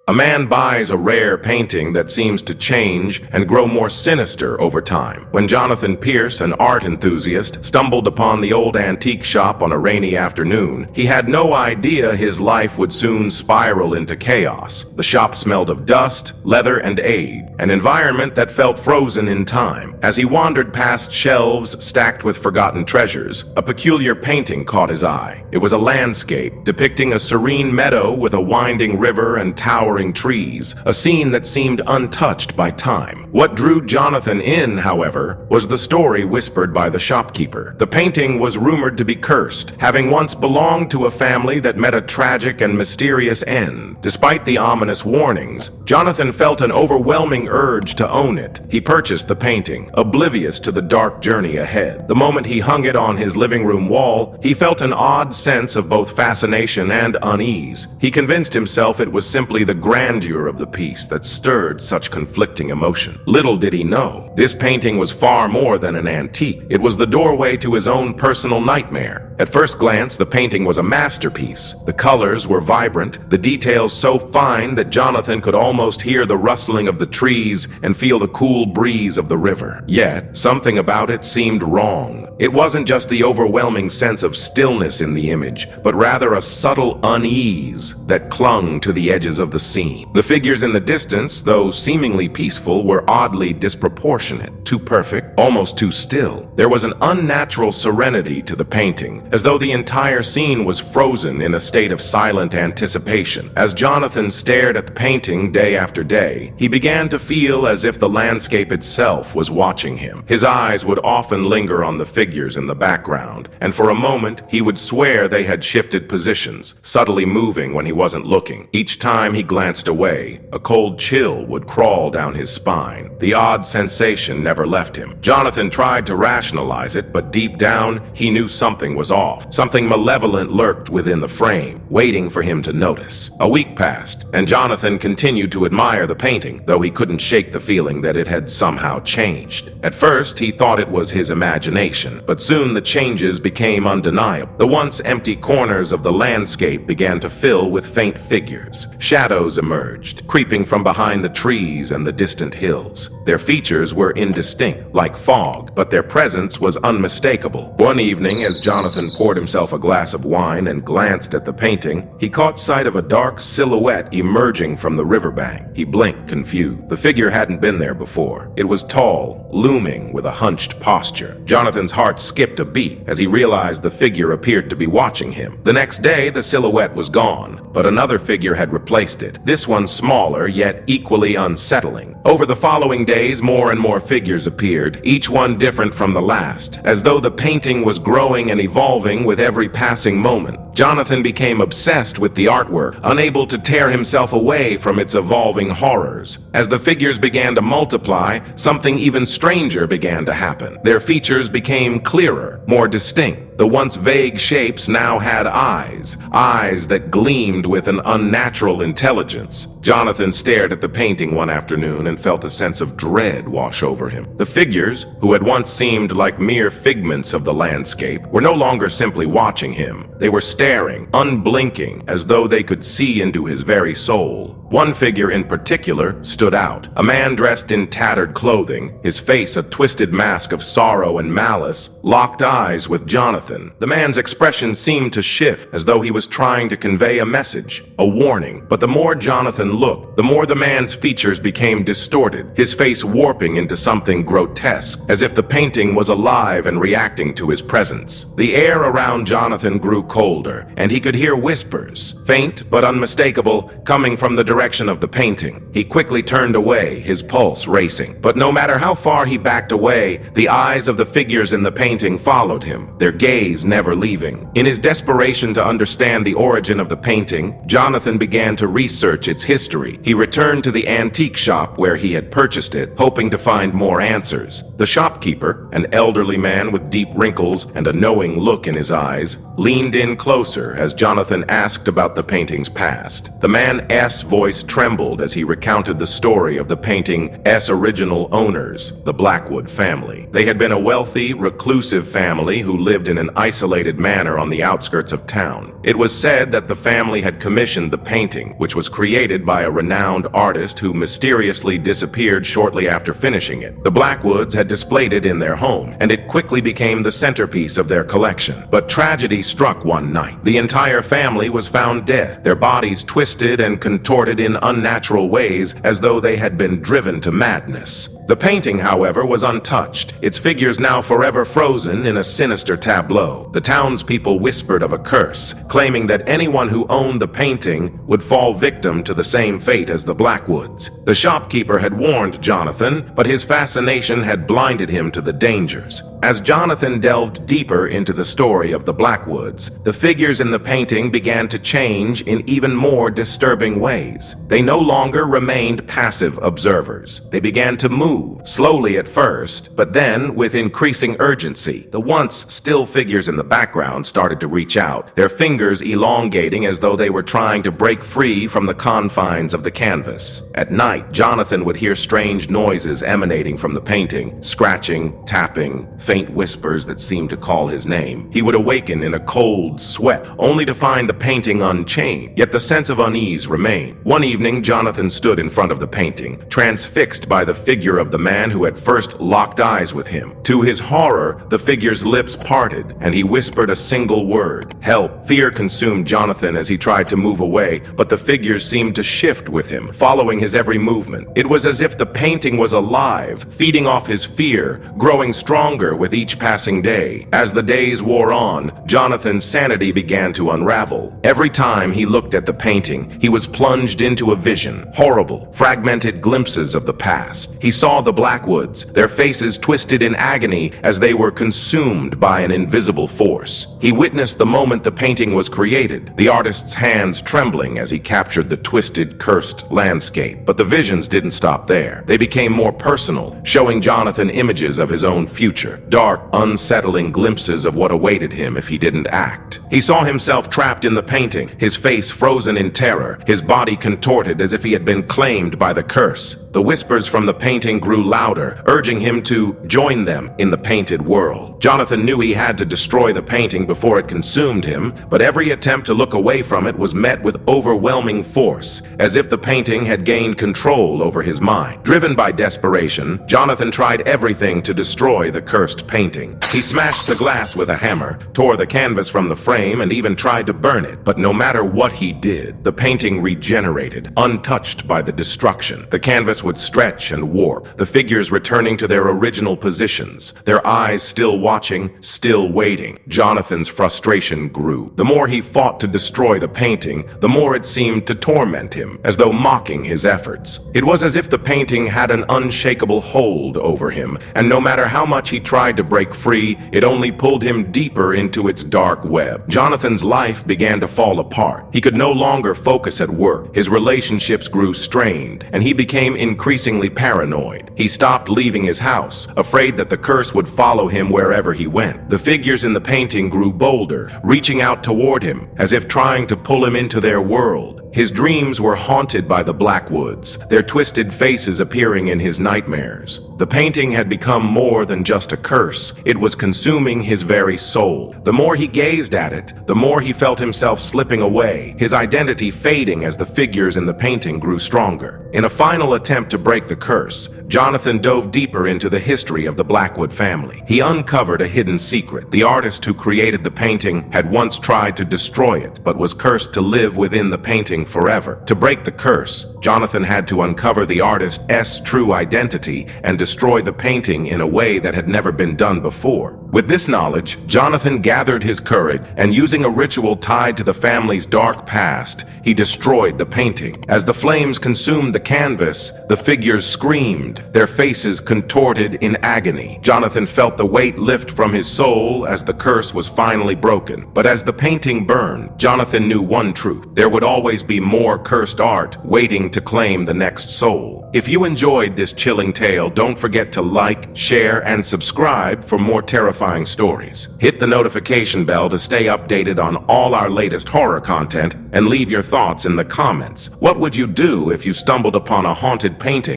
A man buys a rare painting that seems to change and grow more sinister over time. When Jonathan Pierce, an art enthusiast, stumbled upon the old antique shop on a rainy afternoon, he had no idea his life would soon spiral into chaos. The shop smelled of dust, leather, and age, an environment that felt frozen in time. As he wandered past shelves stacked with forgotten treasures, a peculiar painting caught his eye. It was a landscape depicting a serene meadow with a winding river and towering trees, a scene that seemed untouched by time. What drew Jonathan in, however, was the story whispered by the shopkeeper. The painting was rumored to be cursed, having once belonged to a family that met a tragic and mysterious end. Despite the ominous warnings, Jonathan felt an overwhelming urge to own it. He purchased the painting, oblivious to the dark journey ahead. The moment he hung it on his living room wall, he felt an odd sense of both fascination and unease. He convinced himself it was simply the grandeur of the piece that stirred such conflicting emotion. Little did he know, this painting was far more than an antique. It was the doorway to his own personal nightmare. At first glance, the painting was a masterpiece. The colors were vibrant, the details so fine that Jonathan could almost hear the rustling of the trees and feel the cool breeze of the river. Yet, something about it seemed wrong. It wasn't just the overwhelming sense of stillness in the image, but rather a subtle unease that clung to the edges of the scene. The figures in the distance, though seemingly peaceful, were oddly disproportionate, too perfect, almost too still. There was an unnatural serenity to the painting, as though the entire scene was frozen in a state of silent anticipation. As Jonathan stared at the painting day after day, he began to feel as if the landscape itself was watching him. His eyes would often linger on the figures in the background, and for a moment he would swear they had shifted positions, subtly moving when he wasn't looking. Each time he glanced away, a cold chill would crawl down his spine. The odd sensation never left him. Jonathan tried to rationalize it, but deep down, he knew something was off. Something malevolent lurked within the frame, waiting for him to notice. A week passed, and Jonathan continued to admire the painting, though he couldn't shake the feeling that it had somehow changed. At first, he thought it was his imagination, but soon the changes became undeniable. The once empty corners of the landscape began to fill with faint figures. Shadows emerged, creeping from behind the trees and the distant hills. Their features were indistinct, like fog, but their presence was unmistakable. One evening, as Jonathan poured himself a glass of wine and glanced at the painting, he caught sight of a dark silhouette emerging from the riverbank. He blinked, confused. The figure hadn't been there before. It was tall, looming with a hunched posture. Jonathan's heart skipped a beat as he realized the figure appeared to be watching him. The next day, the silhouette was gone, but another figure had replaced it, this one smaller yet equally unsettling. Over the following days, more and more figures appeared, each one different from the last, as though the painting was growing and evolving with every passing moment. Jonathan became obsessed with the artwork, unable to tear himself away from its evolving horrors. As the figures began to multiply, something even stranger began to happen. Their features became clearer, more distinct. The once vague shapes now had eyes that gleamed with an unnatural intelligence. Jonathan stared at the painting one afternoon and felt a sense of dread wash over him. The figures, who had once seemed like mere figments of the landscape, were no longer simply watching him. They were staring, unblinking, as though they could see into his very soul. One figure in particular stood out, a man dressed in tattered clothing, his face a twisted mask of sorrow and malice, locked eyes with Jonathan. The man's expression seemed to shift, as though he was trying to convey a message, a warning. But the more Jonathan looked, the more the man's features became distorted, his face warping into something grotesque, as if the painting was alive and reacting to his presence. The air around Jonathan grew colder, and he could hear whispers, faint but unmistakable, coming from the direction of the painting. He quickly turned away, his pulse racing. But no matter how far he backed away, the eyes of the figures in the painting followed him, their gaze never leaving. In his desperation to understand the origin of the painting, Jonathan began to research its history. He returned to the antique shop where he had purchased it, hoping to find more answers. The shopkeeper, an elderly man with deep wrinkles and a knowing look in his eyes, leaned in closer as Jonathan asked about the painting's past. The man's voice trembled as he recounted the story of the painting's original owners, the Blackwood family. They had been a wealthy, reclusive family who lived in an isolated manor on the outskirts of town. It was said that the family had commissioned the painting, which was created by a renowned artist who mysteriously disappeared shortly after finishing it. The Blackwoods had displayed it in their home, and it quickly became the centerpiece of their collection. But tragedy struck one night. The entire family was found dead, their bodies twisted and contorted in unnatural ways as though they had been driven to madness. The painting, however, was untouched, its figures now forever frozen in a sinister tableau. The townspeople whispered of a curse, claiming that anyone who owned the painting would fall victim to the same fate as the Blackwoods. The shopkeeper had warned Jonathan, but his fascination had blinded him to the dangers. As Jonathan delved deeper into the story of the Blackwoods, the figures in the painting began to change in even more disturbing ways. They no longer remained passive observers. They began to move, slowly at first, but then, with increasing urgency, the once still figures in the background started to reach out, their fingers elongating as though they were trying to break free from the confines of the canvas. At night, Jonathan would hear strange noises emanating from the painting, scratching, tapping, faint whispers that seemed to call his name. He would awaken in a cold sweat, only to find the painting unchained, yet the sense of unease remained. One evening, Jonathan stood in front of the painting, transfixed by the figure of the man who had first locked eyes with him. To his horror, the figure's lips parted, and he whispered a single word: "Help." Fear consumed Jonathan as he tried to move away, but the figures seemed to shift with him, following his every movement. It was as if the painting was alive, feeding off his fear, growing stronger with each passing day. As the days wore on, Jonathan's sanity began to unravel. Every time he looked at the painting, he was plunged into a vision, horrible, fragmented glimpses of the past. He saw the Blackwoods, their faces twisted in agony as they were consumed by an invisible force. He witnessed the moment the painting was created, the artist's hands trembling as he captured the twisted, cursed landscape. But the visions didn't stop there. They became more personal, showing Jonathan images of his own future, dark, unsettling glimpses of what awaited him if he didn't act. He saw himself trapped in the painting, his face frozen in terror, his body contorted as if he had been claimed by the curse. The whispers from the painting grew louder, urging him to join them in the painted world. Jonathan knew he had to destroy the painting before it consumed him, but every attempt to look away from it was met with overwhelming force, as if the painting had gained control over his mind. Driven by desperation, Jonathan tried everything to destroy the cursed painting. He smashed the glass with a hammer, tore the canvas from the frame, and even tried to burn it. But no matter what he did, the painting regenerated, untouched by the destruction. The canvas would stretch and warp, the figures returning to their original positions, their eyes still watching, still waiting. Jonathan's frustration grew. The more he fought to destroy the painting, the more it seemed to torment him, as though mocking his efforts. It was as if the painting had an unshakable hold over him, and no matter how much he tried to break free, it only pulled him deeper into its dark web. Jonathan's life began to fall apart. He could no longer focus at work. His relationships grew strained, and he became increasingly paranoid. He stopped leaving his house, afraid that the curse would follow him wherever he went. The figures in the painting grew bolder, reaching out toward him, as if trying to pull him into their world. His dreams were haunted by the Blackwoods, their twisted faces appearing in his nightmares. The painting had become more than just a curse. It was consuming his very soul. The more he gazed at it, the more he felt himself slipping away, his identity fading as the figures in the painting grew stronger. In a final attempt to break the curse, Jonathan dove deeper into the history of the Blackwood family. He uncovered a hidden secret. The artist who created the painting had once tried to destroy it, but was cursed to live within the painting forever. To break the curse, Jonathan had to uncover the artist's true identity and destroy the painting in a way that had never been done before. With this knowledge, Jonathan gathered his courage, and using a ritual tied to the family's dark past, he destroyed the painting. As the flames consumed the canvas, the figures screamed, their faces contorted in agony. Jonathan felt the weight lift from his soul as the curse was finally broken. But as the painting burned, Jonathan knew one truth: there would always be more cursed art waiting to claim the next soul. If you enjoyed this chilling tale, don't forget to like, share, and subscribe for more terrifying terrifying stories. Hit the notification bell to stay updated on all our latest horror content, and leave your thoughts in the comments. What would you do if you stumbled upon a haunted painting